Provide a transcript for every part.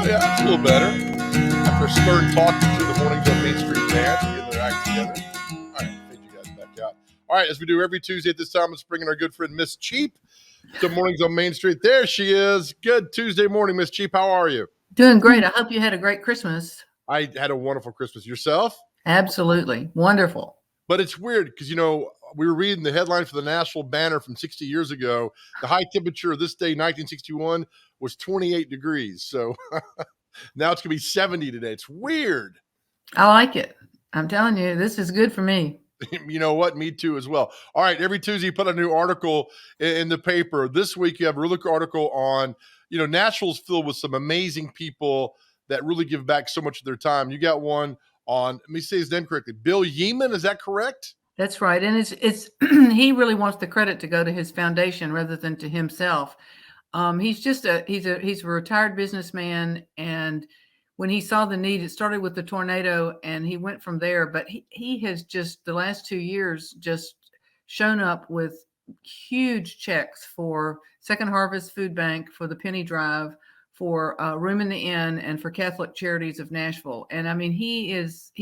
yeah, that's a little better. After a stern talking to the Mornings on Main Street band, getting their act together. All right, fade you guys back out. All right, as we do every Tuesday at this time, let's bring in our good friend Miss Cheap to Mornings on Main Street. There she is. Good Tuesday morning, Miss Cheap. How are you? Doing great. I hope you had a great Christmas. I had a wonderful Christmas. Yourself? Absolutely. Wonderful. But it's weird because, we were reading the headline for the National Banner from 60 years ago. The high temperature of this day, 1961, was 28 degrees. So now it's going to be 70 today. It's weird. I like it. I'm telling you, this is good for me. You know what? Me too as well. All right. Every Tuesday, you put a new article in the paper. This week, you have a really good article on, Nashville's filled with some amazing people that really give back so much of their time. You got one on, let me say his name correctly, Bill Yeeman. Is that correct? That's right. And it's he really wants the credit to go to his foundation rather than to himself. He's a retired businessman, and when he saw the need, it started with the tornado and he went from there. But he has just the last 2 years just shown up with huge checks for Second Harvest Food Bank, for the Penny Drive, for Room in the Inn, and for Catholic Charities of Nashville. And I mean, he is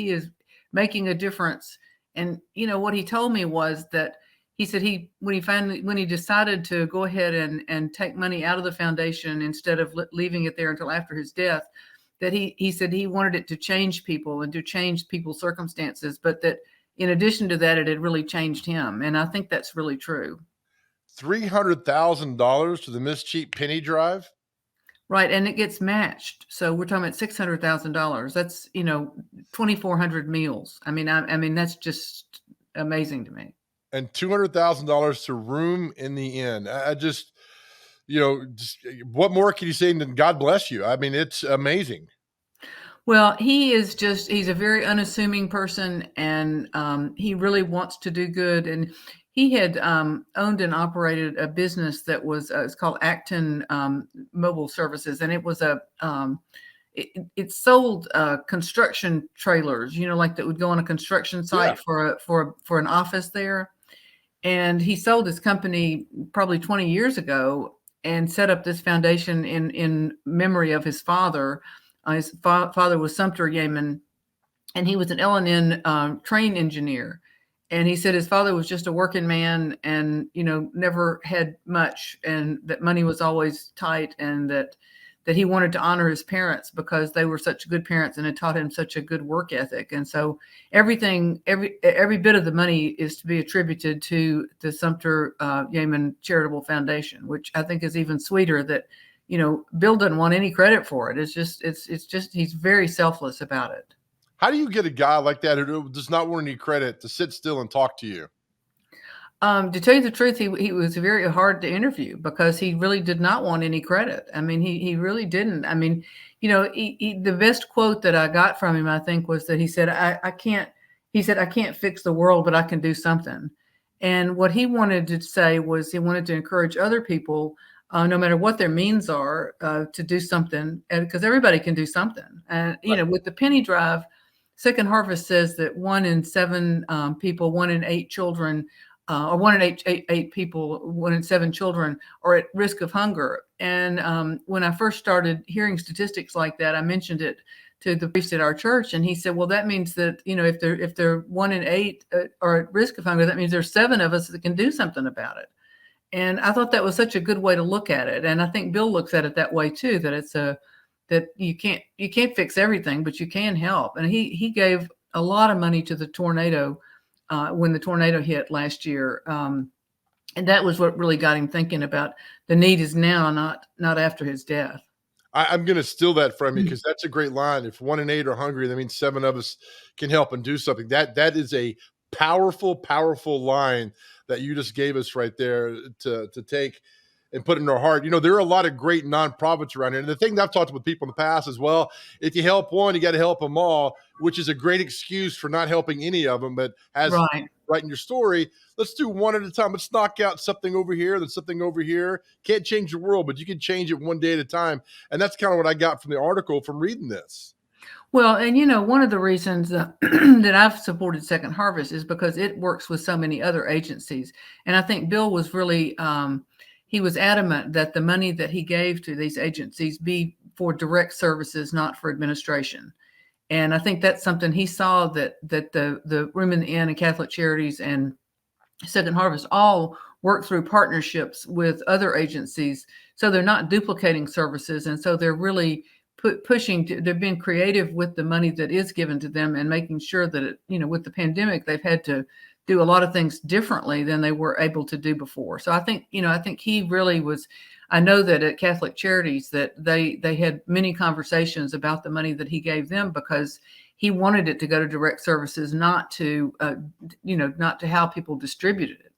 making a difference. And what he told me was that he said when he decided to go ahead and take money out of the foundation instead of leaving it there until after his death, that he said he wanted it to change people and to change people's circumstances, but that in addition to that, it had really changed him. And I think that's really true. $300,000 to the Miss Cheap Penny Drive? Right. And it gets matched. So we're talking about $600,000. That's, 2,400 meals. I mean, that's just amazing to me. And $200,000 to Room in the Inn. I just, what more can you say than God bless you? I mean, it's amazing. Well, he's a very unassuming person, and he really wants to do good. And he had owned and operated a business that was it's called Acton Mobile Services, and it was it sold construction trailers, like that would go on a construction site for an office there. And he sold his company probably 20 years ago and set up this foundation in memory of his father. His father was Sumter Yeaman, and he was an L&N train engineer. And he said his father was just a working man and, never had much, and that money was always tight, and that he wanted to honor his parents because they were such good parents and had taught him such a good work ethic. And so every bit of the money is to be attributed to the Sumter Yeaman Charitable Foundation, which I think is even sweeter that, Bill doesn't want any credit for it. It's just he's very selfless about it. How do you get a guy like that who does not want any credit to sit still and talk to you? To tell you the truth, he was very hard to interview because he really did not want any credit. I mean, he really didn't. I mean, the best quote that I got from him, I think, was that he said, I can't fix the world, but I can do something. And what he wanted to say was he wanted to encourage other people, no matter what their means are, to do something, because everybody can do something. And, with the Penny Drive, Second Harvest says that 1 in 7 people, 1 in 8 children, or 1 in 8 people, 1 in 7 children are at risk of hunger. And when I first started hearing statistics like that, I mentioned it to the priest at our church, and he said, "Well, that means that if they're 1 in 8 are at risk of hunger, that means there's 7 of us that can do something about it." And I thought that was such a good way to look at it. And I think Bill looks at it that way too, that that you can't fix everything, but you can help. And he gave a lot of money to the tornado when the tornado hit last year. And that was what really got him thinking about the need is now, not after his death. I'm going to steal that from you because that's a great line. If 1 in 8 are hungry, that means 7 of us can help and do something. That is a powerful, powerful line that you just gave us right there to take and put in our heart. There are a lot of great nonprofits around here. And the thing that I've talked with people in the past as well, if you help one, you got to help them all, which is a great excuse for not helping any of them. But as right in your story, let's do one at a time. Let's knock out something over here, then something over here. Can't change the world, but you can change it one day at a time. And that's kind of what I got from the article from reading this. Well, and one of the reasons that I've supported Second Harvest is because it works with so many other agencies. And I think Bill was really he was adamant that the money that he gave to these agencies be for direct services, not for administration. And I think that's something he saw, that the Room in the Inn and Catholic Charities and Second Harvest all work through partnerships with other agencies, so they're not duplicating services, and so they're really pushing. They're being creative with the money that is given to them, and making sure that with the pandemic, they've had to do a lot of things differently than they were able to do before. So I think he really was. I know that at Catholic Charities that they had many conversations about the money that he gave them, because he wanted it to go to direct services, not to not to how people distributed it.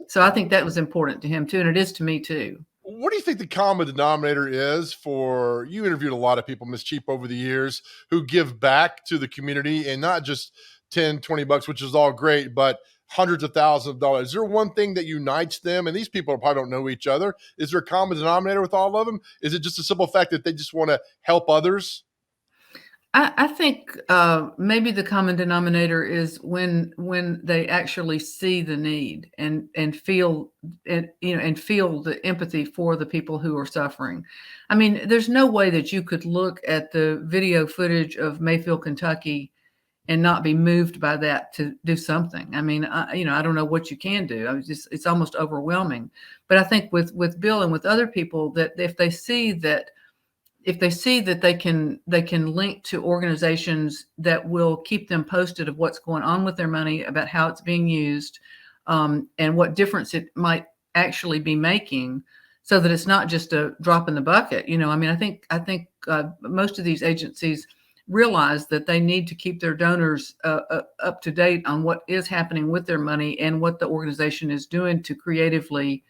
So I think that was important to him too, and it is to me too. What do you think the common denominator is for, you interviewed a lot of people, Ms. Cheap, over the years, who give back to the community, and not just 10, 20 bucks, which is all great, but hundreds of thousands of dollars. Is there one thing that unites them? And these people probably don't know each other. Is there a common denominator with all of them? Is it just a simple fact that they just want to help others? I think maybe the common denominator is when they actually see the need and feel and feel the empathy for the people who are suffering. I mean, there's no way that you could look at the video footage of Mayfield, Kentucky, and not be moved by that to do something. I mean, I don't know what you can do. It's almost overwhelming. But I think with Bill and with other people, that if they see that they can link to organizations that will keep them posted of what's going on with their money, about how it's being used, and what difference it might actually be making, so that it's not just a drop in the bucket. I mean, I think most of these agencies realize that they need to keep their donors up to date on what is happening with their money and what the organization is doing to creatively,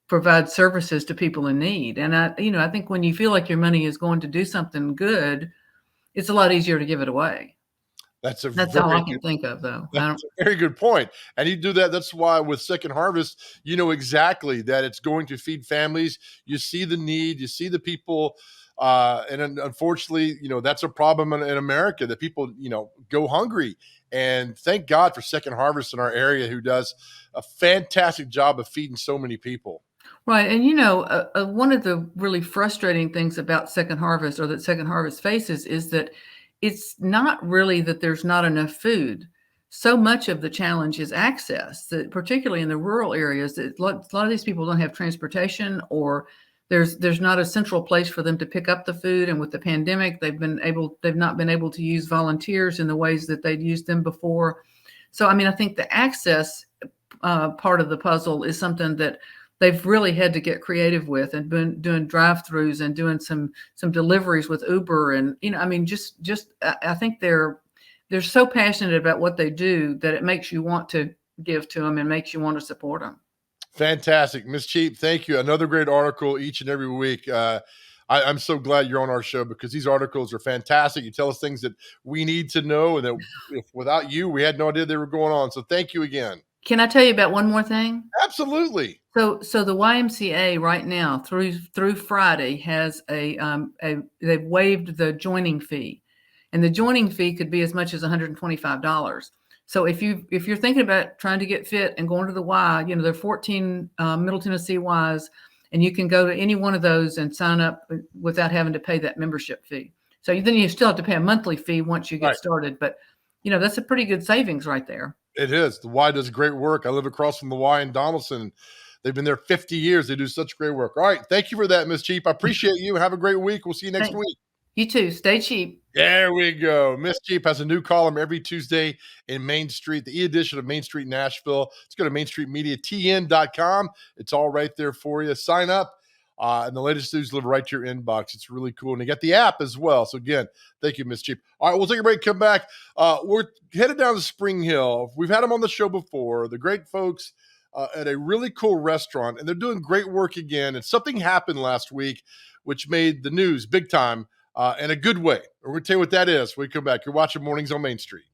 provide services to people in need. And I think when you feel like your money is going to do something good, it's a lot easier to give it away. That's all I can think of, though. That's a very good point. And you do that. That's why with Second Harvest, you know exactly that it's going to feed families. You see the need, you see the people. And unfortunately, that's a problem in America, that people, go hungry. And thank God for Second Harvest in our area, who does a fantastic job of feeding so many people. Right. And one of the really frustrating things about Second Harvest, or that Second Harvest faces, is that it's not really that there's not enough food. So much of the challenge is access, that particularly in the rural areas, that a lot of these people don't have transportation, or there's not a central place for them to pick up the food. And with the pandemic, they've not been able to use volunteers in the ways that they'd used them before. So, I mean, I think the access part of the puzzle is something that they've really had to get creative with, and been doing drive-throughs and doing some deliveries with Uber. And, I mean, I think they're so passionate about what they do that it makes you want to give to them and makes you want to support them. Fantastic. Ms. Cheap, thank you. Another great article each and every week. I'm so glad you're on our show, because these articles are fantastic. You tell us things that we need to know, and that without you, we had no idea they were going on. So thank you again. Can I tell you about one more thing? Absolutely. So the YMCA right now through Friday has they've waived the joining fee, and the joining fee could be as much as $125. So if you're thinking about trying to get fit and going to the Y, there are 14 Middle Tennessee Ys, and you can go to any one of those and sign up without having to pay that membership fee. So then you still have to pay a monthly fee once you get started, but that's a pretty good savings right there. It is. The Y does great work. I live across from the Y in Donaldson. They've been there 50 years. They do such great work. All right. Thank you for that, Ms. Cheap. I appreciate you. Have a great week. We'll see you next week. You too. Stay cheap. There we go. Ms. Cheap has a new column every Tuesday in Main Street, the e-edition of Main Street Nashville. Let's go to mainstreetmediatn.com. It's all right there for you. Sign up. And the latest news delivered right to your inbox. It's really cool. And you got the app as well. So again, thank you, Ms. Cheap. All right, we'll take a break, come back. We're headed down to Spring Hill. We've had them on the show before. The great folks at a really cool restaurant, and they're doing great work again. And something happened last week which made the news big time in a good way. We're going to tell you what that is when we come back. You're watching Mornings on Main Street.